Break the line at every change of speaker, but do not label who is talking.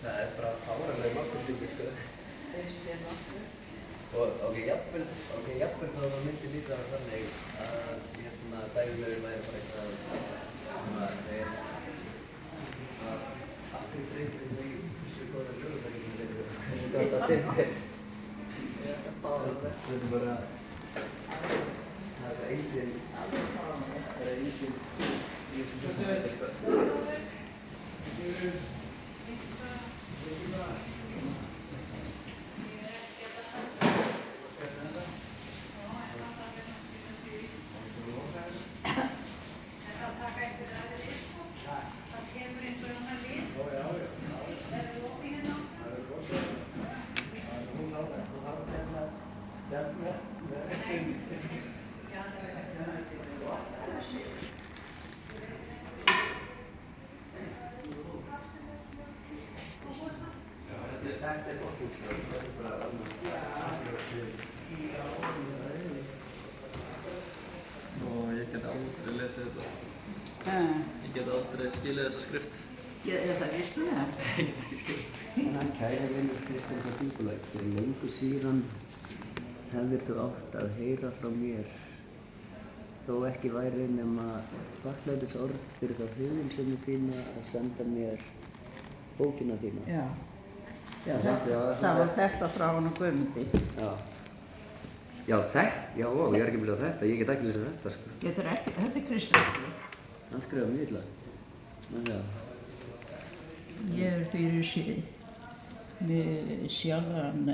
Það bara fáránlega margur hlutir, sko.
Finnst þér nokkuð?
Og jafnvel þá það myndi líta þannig að dægurlögin væri bara eitthvað sem að þeir að allir breytir í þessu góða lögutæki sem þeir eru þessu gata dyrtir. Ég er ekki fáránlega. Þetta er bara það er enginn í þessum
Og ég get aldrei lesið þetta. Ég get aldrei skilið þessa skrift.
Er það virkilega?
Ekki skrift.
Hann kæri vinur Kristjáns á Djúpulæk, fyrir löngu síðan hefðir þú átt að heyra frá mér, þó ekki væri nema þakklætisorð fyrir þá hugulsemi þína að senda mér bókina þína.
Já, það var þetta frá honum Guðmundi.
Já, ó, ég er ekki búin að þetta, ég get ekki lesið þetta, sko.
Þetta er Kristjáns.
Hann skrifaði mjög illa.
Ég er fyrir sjálfan